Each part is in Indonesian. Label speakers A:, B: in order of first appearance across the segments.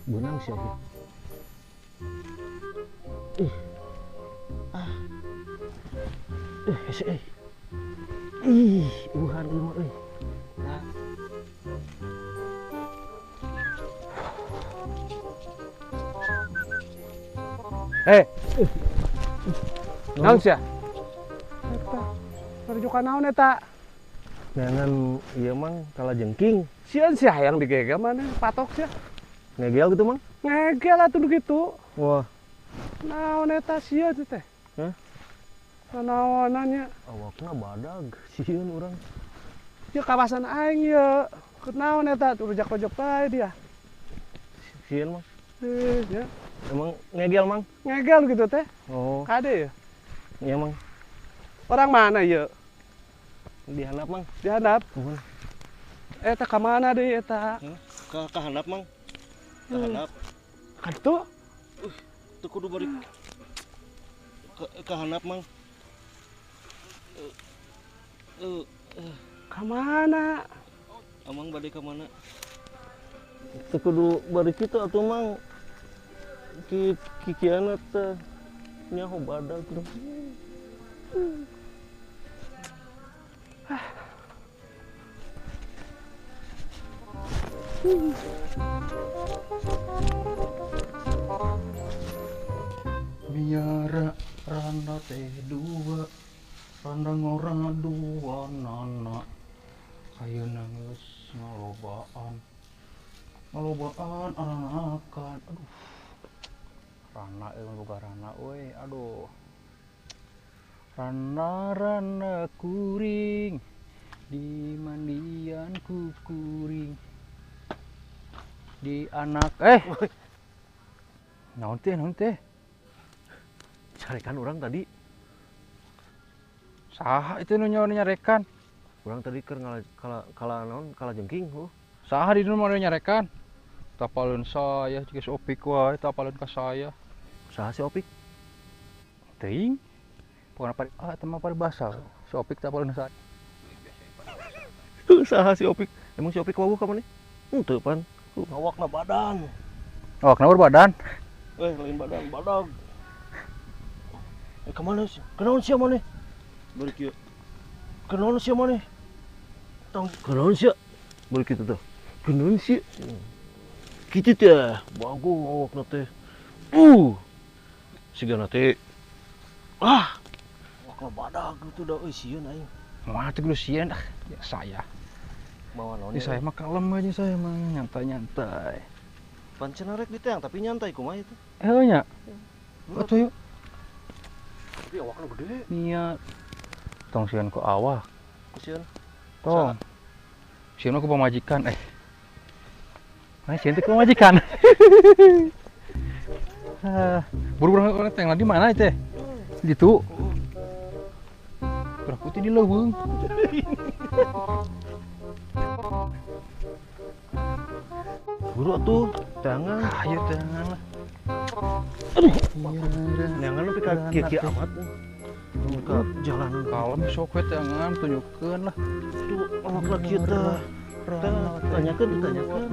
A: benang sih ya. Ih. Ah. Hese euy. Ih, uhan ieu mah euy. Nah.
B: Naon sia? Eta. Perjukan naon eta?
A: Jangan ieu mang kalajengking.
B: Sieun sia hayang digegel mana patok sia.
A: Ngegel gitu mang.
B: Ngegel atuh kitu.
A: Wah,
B: Naon eta sieun teh?
A: hah?
B: Naonanya?
A: Awakna badag sieun urang.
B: Ieu kawasan aing ieu. Kunaon eta tuh rujak-rujak bae dia.
A: Sieun mang.
B: Ya.
A: Emang ngegel mang?
B: Ngegel gitu teh.
A: Oh,
B: Kade ya.
A: iya mang.
B: Orang mana ieu?
A: Dihandap mang.
B: Dihandap.
A: Nuhun.
B: Eta ka mana deui eta?
A: Ka handap mang. Ka handap.
B: Katu?
A: Teu kudu bari ka handap mang.
B: Ka mana?
A: Amang bade ka mana? Teu kudu bari kitu atuh mang. Kikiana teh nyaho badag.
C: Biara randa teh dua, randa ngorang dua nana, kayu nangis ngalobaan aranakan, aduh, rana boga rana, weh, aduh, rana kuring, di mandian kuring, di anak, naon teh.
A: Carekan orang tadi.
C: Saha itu nu nyarekan?
A: Orang tadi keur kalajengking.
C: Saha di nu nyarekan? Tapaleun saya jeung si Opik wae, tapaleun ka saya.
A: Saha si Opik?
C: Teuing. Pokona eta mah paribasa. Si Opik tapaleun saya.
A: Saha si Opik? Emang si Opik wawu ka maneh? Henteu pan. Awakna badan.
C: Awakna berbadan.
A: Lain badan, badag. Kemana sih? Kenaon sih maneh? Bari kieu. Kenaon sih maneh? Tong kenaon sih? Bari kitu teh. Kenaon sih? Kitu teh, bagus awakna teh. Sigana teh. Awakna badag gitu dah euy sieun aing.
C: Moal teh kudu sieun ya saya.
A: Bawa naon?
C: Ini saya mah kalem aja saya mah nyantai.
A: Pancen rek diteang tapi nyantai kumaha itu.
C: Nya. Atuh yuk.
A: Tapi awakna gede.
C: Niat. Tong sieun ku awak.
A: Sieun.
C: Tong. Sieun ku pamajikan. Sieun teh ku pamajikan. Buru-buru orang teh di mana teh? Ditu. Berak putih di leuweung.
A: Buru atuh, teangan.
C: Ayo teangan lah.
A: Aduh,
C: Iya,
A: neangan lu pika kieu amat. Ka jalanan
C: kalem sok we teangan tunjukkeun lah.
A: tuh awakna kieu teh. Tanyakeun ditanyakeun.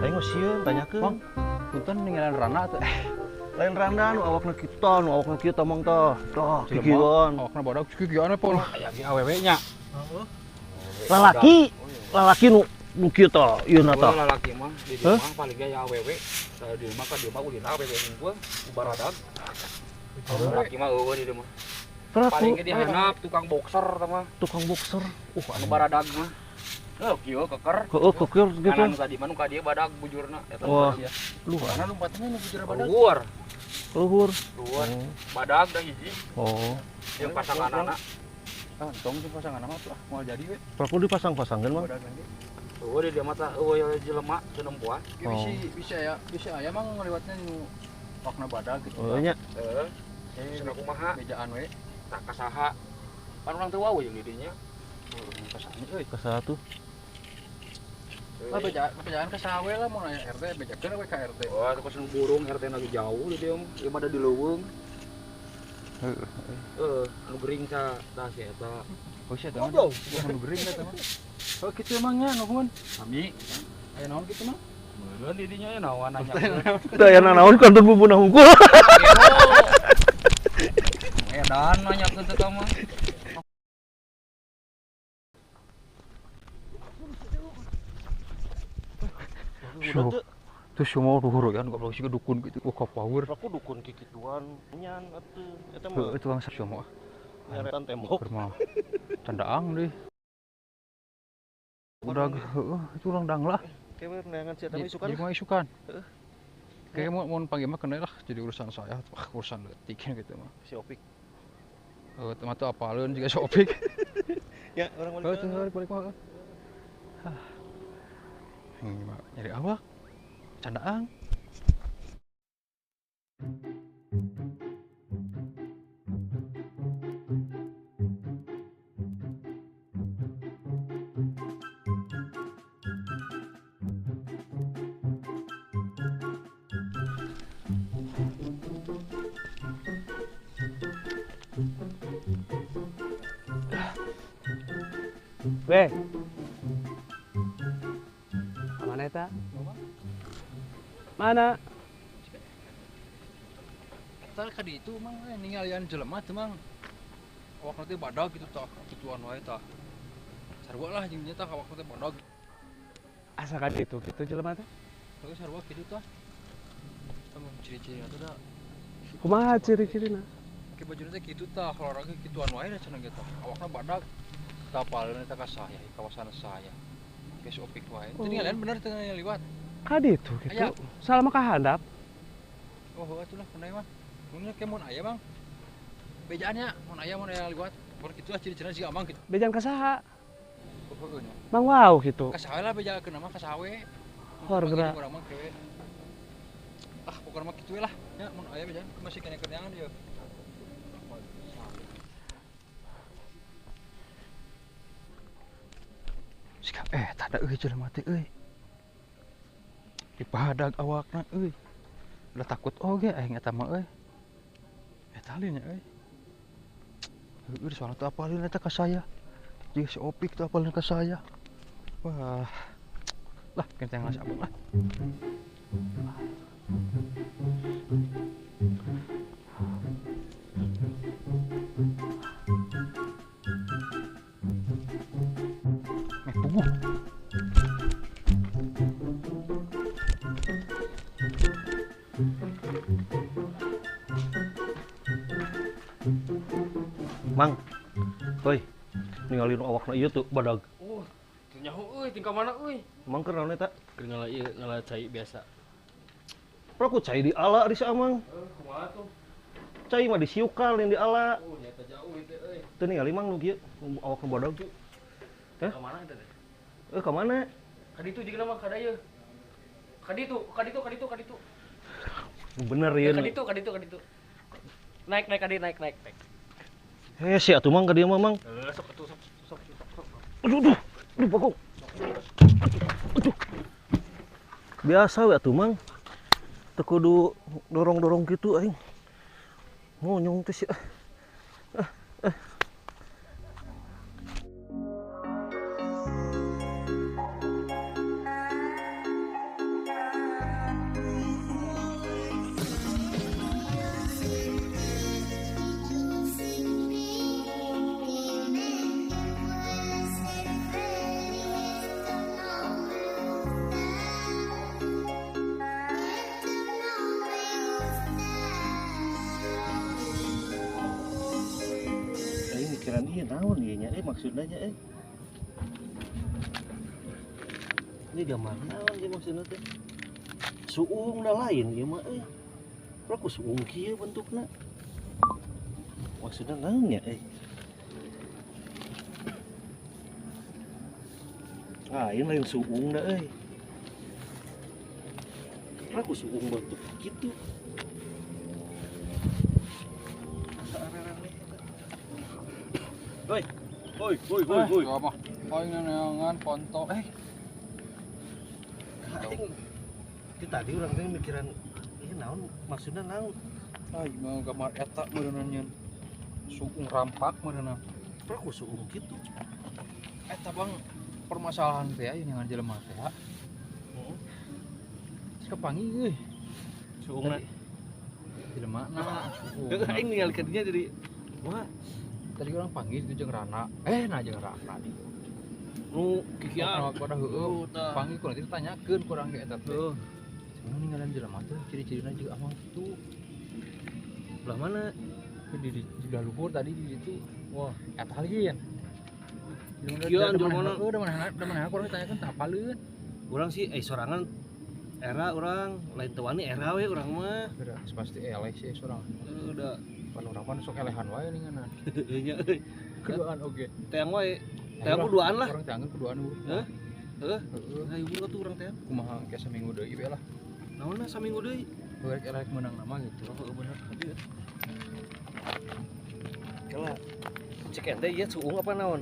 A: Aing mah sieun tanyakeun.
C: Bang, punten ninggalan Rana teh.
A: Lain randa nu awakna kita, nu awakna kieu teh mong teh. Tah, kikieuan.
C: Awakna badag kikieuan pol. Aya ge awewe nya.
A: Lalaki nu kieu teh, ieu na teh.
D: Lalaki mah di dieu mah paling ge ya awewe. Tah di mah ka dieu mah ulina awewe hungkul ubaradag. Lalaki mah eueuh di dieu mah. Paling ge dihandap tukang boxer tah mah.
A: Tukang boxer.
D: Anu baradag mah. Oh, kieu keker.
A: Heeh, keker gitu.
D: Kanan tadi mah nu ka dieu badag bujurna eta.
A: Wah.
D: Luarna lompatna nu bujurna badag.
A: Luhur.
D: Luar. Badag da hiji.
A: Oh.
D: Jeung pasanganana.
C: Tong jeung pasangan mah tuh moal jadi we.
A: Perlu dipasang-pasangkeun mah.
C: Badag nanti.
D: Eueuh di dieu mah tah eueuh jelema cenah puas.
C: Bisa aya mah ngaliwatnya nu awakna badag gitu.
A: Oh nya.
D: Heeh. Cenah kumaha?
C: Bejaan we.
D: Tak kasaha. Pan urang teu wau jeung di dinya.
C: Kasani euy.
A: Ka saha tuh?
C: Bejaan ka saha we lah mun aya RT bejakeun we ka RT.
D: Wah, terus nu burung RT na jauh di dieu mah. Ieu mah da di leuweung. Nu gering sa tah si eta.
C: Oh sia tah. Nu gering eta mah. Oh kitu emangnya nuhun. Kami aya naon kitu mah?
D: Meureun di dinya naon nanya.
A: Teu aya nanaon kantun bubuna hungkul.
D: Edan nanyakeun teh mah.
A: Udah teu.
C: Terus semua duhuroyan goblok sih dukun gitu ka power.
A: Aku dukun kikituan nyan atuh eta
C: Heuh
A: mah
C: itu bang semua.
A: nyaretan tembok.
C: Mah candaang deh. Udah heuh itu urang dang lah.
A: Kayak neangan si eta mah isukan.
C: Jadi mah isukan. Kayak mau panggil mah kena lah jadi urusan saya, urusan leutik gitu mah.
A: Si Opik.
C: Teman tuh apaleun juga si Opik.
A: Ya, orang balik.
C: Balik mah. Ini mah nyari awak. Candaang.
B: Be. Mana eta? Mana?
C: Tah ka ditu mang ningalian jelema teh mang. Awak nanti badag gitu tah, kituan wae tah. Sarua lah jeung nya tah awak nanti badag.
B: Asa ka ditu kitu jelema teh?
C: Tapi sarua kitu tah. Temu ciri-ciri atuh da.
B: Kumaha ciri-cirina?
C: Ke baju teh kitu tah, olahraga kituan wae da cenah gitu. Awakna badag. Tapaleun eta ka saya, kawasan saya. Geus opik wae. Teu ningalian bener teu liwat.
B: Ka ditu kitu.
C: Aya.
B: Salama ka handap.
C: Oh, atuh lah kendai mah. Mun ke mun aya bang. Bejaannya mun aya liwat. Mun kitu lah ciri-cirina si amang kitu.
B: Bejan ka saha?
C: Heueuh nya.
B: Mang wau kitu.
C: Ka saha lah bejakeun mah ka sawe.
B: Hor geura.
C: Urang mah kewe. Ah, pokona mah kitu we lah. Nya mun aya bejaan masih kena kerjaan ieu. Sikap tanda euy jelema teh euy. Dipadag awakna euy. Udah takut oge aing eta mah euy. Eta linya euy. Heueuh soalna teu apalin eta ka saya. Jeung si Opik teu apalin ka saya. Wah. Lah kenteng nasi abang lah. Meh puguh.
A: Mang. Heuy. Ningalin awakna ieu tuh badag.
D: Nyaho euy tingkah mana euy?
A: Mang keur naon eta?
D: Keur ngala ieu ngala cai biasa.
A: Pra ku cai di ala di Amang.
D: Kumaha tuh?
A: Cai mah di siukal yang di ala.
D: Nyata jauh itu euy.
A: Teu ningali Mang nu kieu awakna badag.
D: Ka mana eta teh?
A: Ka mana?
D: Ka ditu jeung mah kada ieu. Ka ditu.
A: Bener ieu.
D: Ka ditu. Naik ka dieu naik.
A: Si atuh Mang ka dieu mah Mang.
D: Sok atuh sok.
A: Aduh, Bagong. Aduh. Biasa we atuh Mang. Teu kudu dorong-dorong gitu aing. Ngonyong teh si. Mikiran ieu naon ieu nya maksudna nya Ini gambar naon ieu maksudna teh? Suung da lain ieu mah Pra ku suung kieu bentukna. Maksudna naon nya Lain lain suung da Pra ku suung bentuk kitu. Woi.
C: Ya mah. Paling neangan ponto.
A: Itu tadi orang teh mikiran ini naon maksudnya naon.
C: Mau gambar eta meureunna nyeun. Suung rampak meureunna.
A: Pra ku suung kitu.
C: Eta bang permasalahan teh aya dengan jelema teh. kepangi euy.
A: Suungna.
C: Di mana?
A: Aing ningalikeun dia jadi wah,
C: Tadi orang panggil itu jeung Rana. Nah jeung Rana di.
A: nu kikian.
C: Pada heueuh. Panggil ku nanti ditanyakeun ku urang ge eta teh.
A: Tuh,
C: Mun ninggalan jelema teh ciri-cirina jeung amang kitu.
A: belah mana?
C: Di sebelah luhur tadi di situ. Wah, eta lagi ya.
A: Kikian jeung mana?
C: Udah mana ku urang ditanyakeun teh apaleun.
A: Urang sih sorangan era urang lain teu wani era we urang mah.
C: Geura pasti eleh sih sorang.
A: Udah.
C: Pan urang pan sok elehan wae ninganan.
A: Nya euy.
C: Keduaan oge.
A: Teang wae. Teang kuduaan lah.
C: Urang teangeun kuduaan urang.
A: Heeh. Hayung tuh urang teang.
C: Kumaha ke seminggu deui we lah.
A: Naonna saminggu deui.
C: Rek menang nama gitu.
A: Oh, bener. Kala cek ente ieu suung apa naon?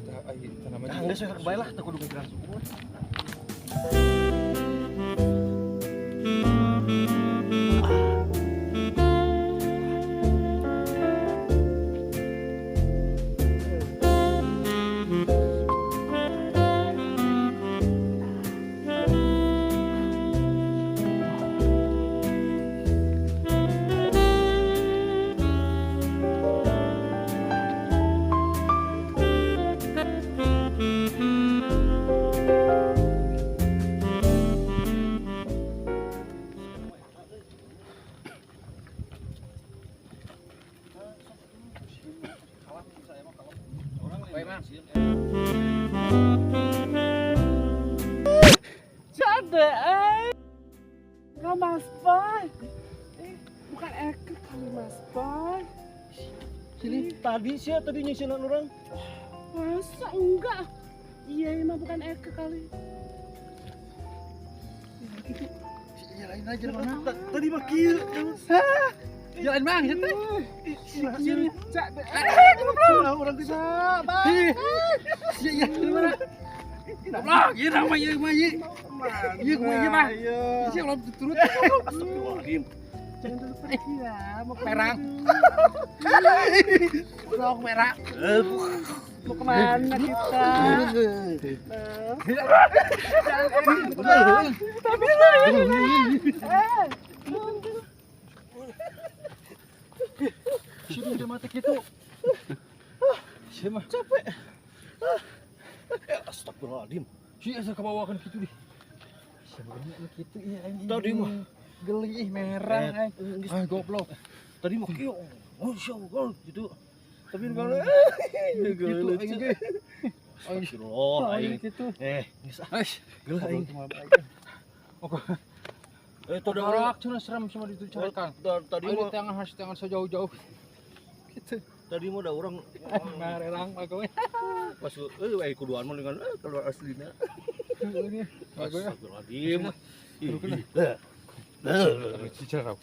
C: Tah aya teh namanya.
A: Nah, geus bae lah teu kudu mikiran suung.
C: Baik, Mang.
B: Cade, Enggak Mas Boy. Bukan Eke kali Mas Boy.
A: Sini tadi sih tadi nyisinan orang.
B: Masa enggak? Iya, ini mah bukan Eke kali.
C: Ya lain aja
A: Tadi mah kieu.
C: Jalan Mang, santai.
B: Sini, Cade.
A: Orang bisa.
C: Iya, gimana? Goblok, ieu nama ieu mah ieu. Ieu kumaha ieu mah? Ieu belum turut.
A: Astagfirullahaladzim.
B: Jangan dulu pergi ya, mau
C: Perang. Blok merah.
B: mau kemana kita?
C: Sini udah mati gitu. Siapa?
A: Capek. Astagfirullahaladzim.
C: Si asa kebawakan gitu deh. Sebenarnya gitu iya ini.
A: Tadi mah
C: geli merah. Goblok.
A: Tadi mah kieu. Masya Allah gitu. Tapi mana?
C: Gitu aing ge.
A: Astagfirullah aing.
C: Gitu.
A: Geus
C: Aish,
A: geus aing.
C: Oke.
A: Tadi
C: Orang cuna seram sama itu corekan.
A: Tadi
C: Ayo
A: mah
C: tangan sejauh-jauh. Gitu.
A: tadi mah udah orang
C: Ngarerang pakai.
A: pas kuduan mah dengan keluar aslina.
C: Ini. Bagus ya.
A: Astagfirullahaladzim.
C: Cicerap.